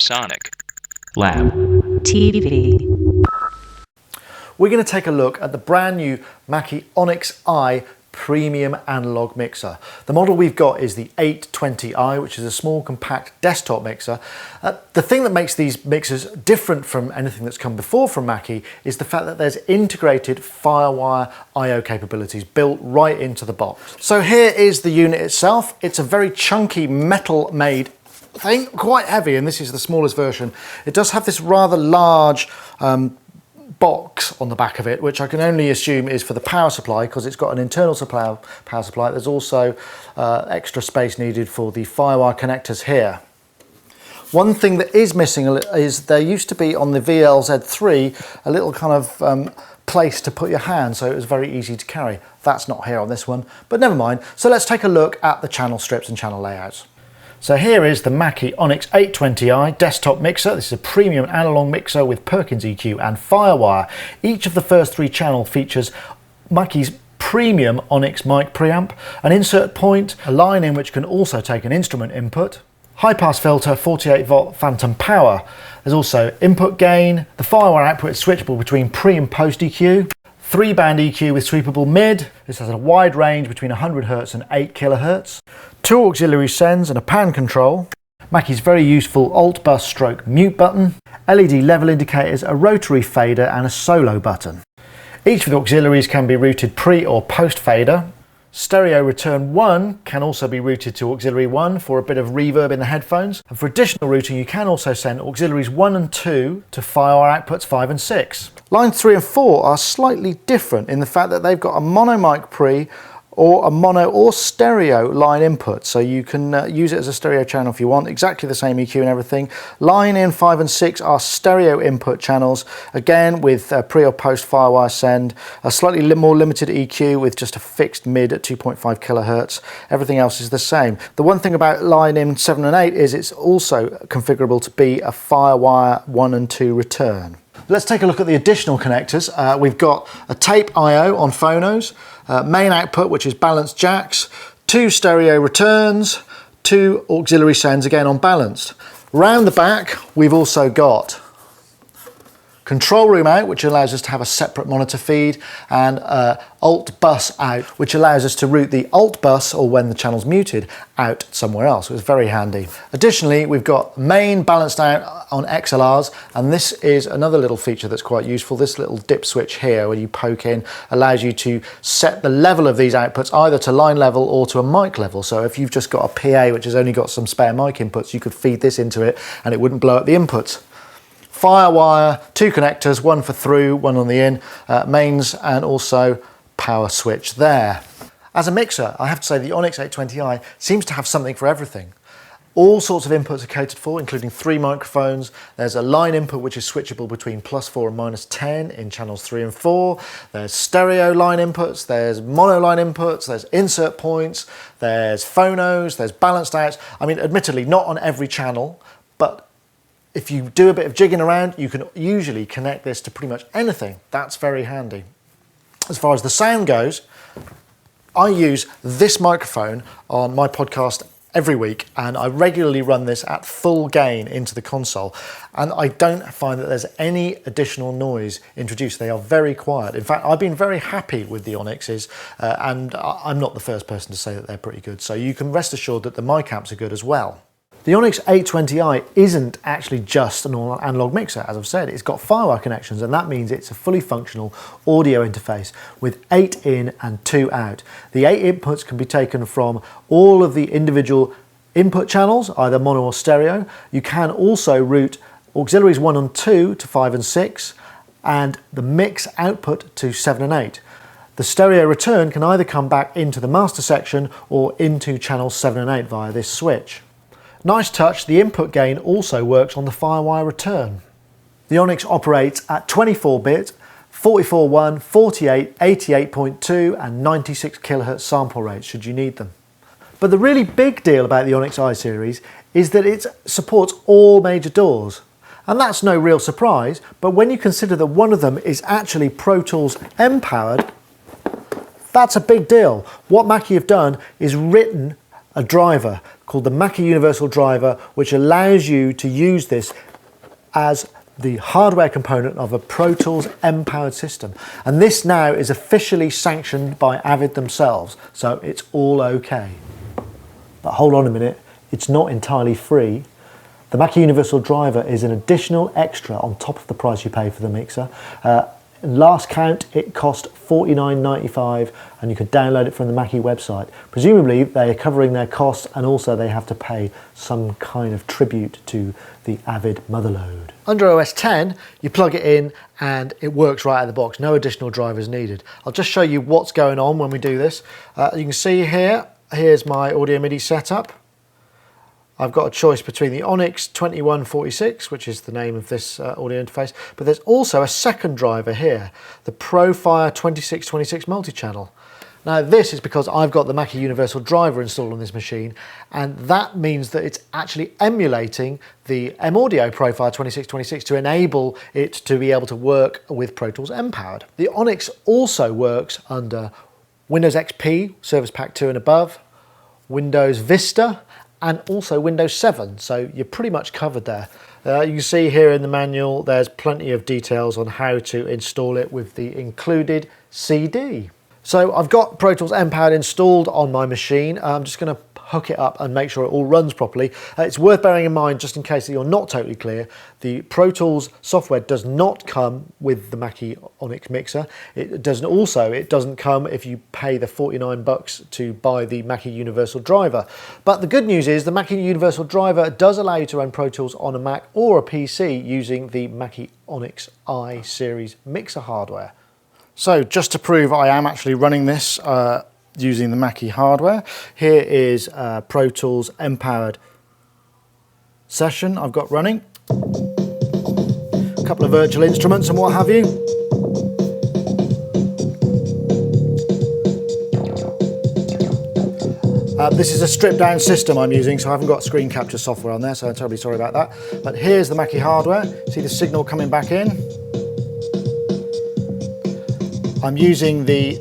Sonic Lab TV. We're going to take a look at the brand new Mackie Onyx I premium analog mixer. The model we've got is the 820i, which is a small compact desktop mixer. The thing that makes these mixers different from anything that's come before from Mackie is the fact that there's integrated Firewire I/O capabilities built right into the box. So here is the unit itself. It's a very chunky metal made thing, quite heavy, and this is the smallest version. It does have this rather large box on the back of it, which I can only assume is for the power supply because it's got an internal power supply. There's also extra space needed for the Firewire connectors here. One thing that is missing is there used to be on the VLZ3 a little kind of place to put your hand, so it was very easy to carry. That's not here on this one, but never mind. So let's take a look at the channel strips and channel layouts. So here is the Mackie Onyx 820i desktop mixer. This is a premium analog mixer with Perkins EQ and Firewire. Each of the first three channels features Mackie's premium Onyx mic preamp, an insert point, a line in which can also take an instrument input, high pass filter, 48 volt phantom power. There's also input gain, the Firewire output is switchable between pre and post EQ, 3-band EQ with sweepable mid. This has a wide range between 100 Hz and 8 kHz. 2 auxiliary sends and a pan control. Mackie's very useful alt bus stroke mute button. LED level indicators, a rotary fader and a solo button. Each of the auxiliaries can be routed pre or post fader. Stereo return 1 can also be routed to auxiliary 1 for a bit of reverb in the headphones. And for additional routing, you can also send auxiliaries 1 and 2 to Firewire outputs 5 and 6. Lines 3 and 4 are slightly different in the fact that they've got a mono mic pre or a mono or stereo line input, so you can use it as a stereo channel if you want. Exactly the same EQ and everything. Line in 5 and 6 are stereo input channels, again with pre or post Firewire send, a slightly more limited EQ with just a fixed mid at 2.5 kHz. Everything else is the same. The one thing about line in 7 and 8 is it's also configurable to be a Firewire 1 and 2 return. Let's take a look at the additional connectors. We've got a tape I/O on phonos, main output which is balanced jacks, 2 stereo returns, 2 auxiliary sends again on balanced. Round the back we've also got control room out, which allows us to have a separate monitor feed, and alt bus out, which allows us to route the alt bus, or when the channel's muted, out somewhere else. It's very handy. Additionally, we've got main balanced out on XLRs, and this is another little feature that's quite useful. This little dip switch here, where you poke in, allows you to set the level of these outputs either to line level or to a mic level. So if you've just got a PA which has only got some spare mic inputs, you could feed this into it and it wouldn't blow up the inputs. Firewire, 2 connectors, 1 for through, 1 on the in, mains, and also power switch there. As a mixer, I have to say the Onyx 820i seems to have something for everything. All sorts of inputs are catered for, including 3 microphones. There's a line input which is switchable between +4 and -10 in channels 3 and 4. There's stereo line inputs, there's mono line inputs, there's insert points, there's phonos, there's balanced outs. I mean, admittedly, not on every channel, but if you do a bit of jigging around, you can usually connect this to pretty much anything. That's very handy. As far as the sound goes, I use this microphone on my podcast every week, and I regularly run this at full gain into the console, and I don't find that there's any additional noise introduced. They are very quiet. In fact, I've been very happy with the Onyxes, and I'm not the first person to say that they're pretty good, so you can rest assured that the mic amps are good as well. The Onyx 820i isn't actually just an analog mixer, as I've said. It's got Firewire connections, and that means it's a fully functional audio interface with 8 in and 2 out. The 8 inputs can be taken from all of the individual input channels, either mono or stereo. You can also route auxiliaries 1 and 2 to 5 and 6, and the mix output to 7 and 8. The stereo return can either come back into the master section or into channels 7 and 8 via this switch. Nice touch, the input gain also works on the Firewire return. The Onyx operates at 24-bit, 44.1, 48, 88.2 and 96 kHz sample rates should you need them. But the really big deal about the Onyx I series is that it supports all major DAWs. And that's no real surprise, but when you consider that one of them is actually ProTools M-Powered, that's a big deal. What Mackie have done is written a driver called called the Mackie Universal Driver, which allows you to use this as the hardware component of a ProTools M-Powered system. And this now is officially sanctioned by Avid themselves, so it's all okay. But hold on a minute, it's not entirely free. The Mackie Universal Driver is an additional extra on top of the price you pay for the mixer. Last count, it cost $49.95, and you could download it from the Mackie website. Presumably they are covering their costs, and also they have to pay some kind of tribute to the Avid motherlode. Under OS 10, you plug it in and it works right out of the box. No additional drivers needed. I'll just show you what's going on when we do this. You can see here's my audio MIDI setup. I've got a choice between the Onyx 2146, which is the name of this audio interface, but there's also a second driver here, the Firewire 2626 multi-channel. Now this is because I've got the Mackie Universal Driver installed on this machine, and that means that it's actually emulating the M-Audio Firewire 2626 to enable it to be able to work with Pro Tools M-Powered. The Onyx also works under Windows XP, Service Pack 2 and above, Windows Vista, and also Windows 7, so you're pretty much covered there. You can see here in the manual there's plenty of details on how to install it with the included CD. So I've got Pro Tools M-Powered installed on my machine. I'm just going to hook it up and make sure it all runs properly. It's worth bearing in mind, just in case that you're not totally clear, the Pro Tools software does not come with the Mackie Onyx mixer. It doesn't come if you pay the $49 to buy the Mackie Universal Driver. But the good news is the Mackie Universal Driver does allow you to run Pro Tools on a Mac or a PC using the Mackie Onyx I series mixer hardware. So just to prove I am actually running this using the Mackie hardware, here is Pro Tools M-Powered session I've got running. A couple of virtual instruments and what have you. This is a stripped down system I'm using, so I haven't got screen capture software on there, so I'm terribly sorry about that. But here's the Mackie hardware. See the signal coming back in? I'm using the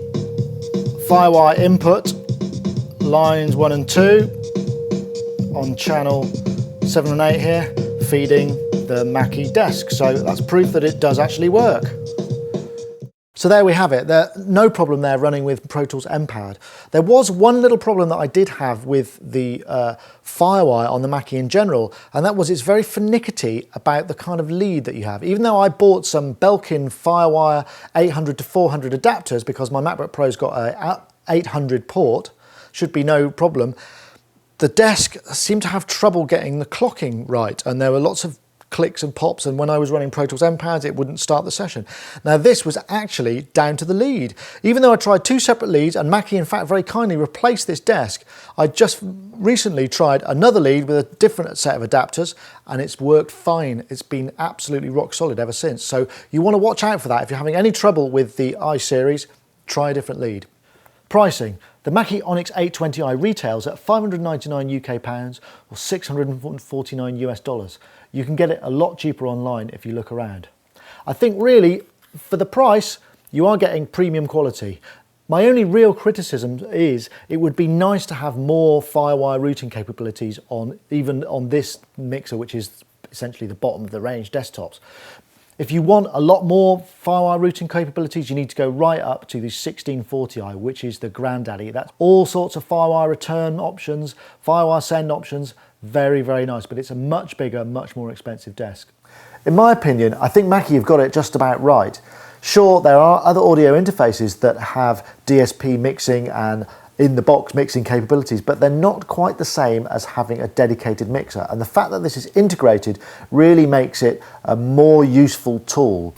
Firewire input, lines 1 and 2, on channel 7 and 8 here, feeding the Mackie desk. So that's proof that it does actually work. So there we have it. No problem there running with Pro Tools M-Powered. There was one little problem that I did have with the Firewire on the Mackie in general, and that was it's very finicky about the kind of lead that you have. Even though I bought some Belkin Firewire 800 to 400 adapters because my MacBook Pro's got a 800 port, should be no problem, the desk seemed to have trouble getting the clocking right, and there were lots of clicks and pops, and when I was running Pro Tools M-Powered it wouldn't start the session. Now this was actually down to the lead. Even though I tried 2 separate leads, and Mackie in fact very kindly replaced this desk, I just recently tried another lead with a different set of adapters and it's worked fine. It's been absolutely rock solid ever since. So you want to watch out for that. If you're having any trouble with the I series, try a different lead. Pricing. The Mackie Onyx 820i retails at £599 UK or $649 US. You can get it a lot cheaper online if you look around. I think really, for the price, you are getting premium quality. My only real criticism is it would be nice to have more Firewire routing capabilities even on this mixer, which is essentially the bottom of the range desktops. If you want a lot more Firewire routing capabilities, you need to go right up to the 1640i, which is the granddaddy. That's all sorts of Firewire return options, Firewire send options. Very, very nice, but it's a much bigger, much more expensive desk. In my opinion, I think Mackie have got it just about right. Sure, there are other audio interfaces that have DSP mixing and in-the-box mixing capabilities, but they're not quite the same as having a dedicated mixer. And the fact that this is integrated really makes it a more useful tool.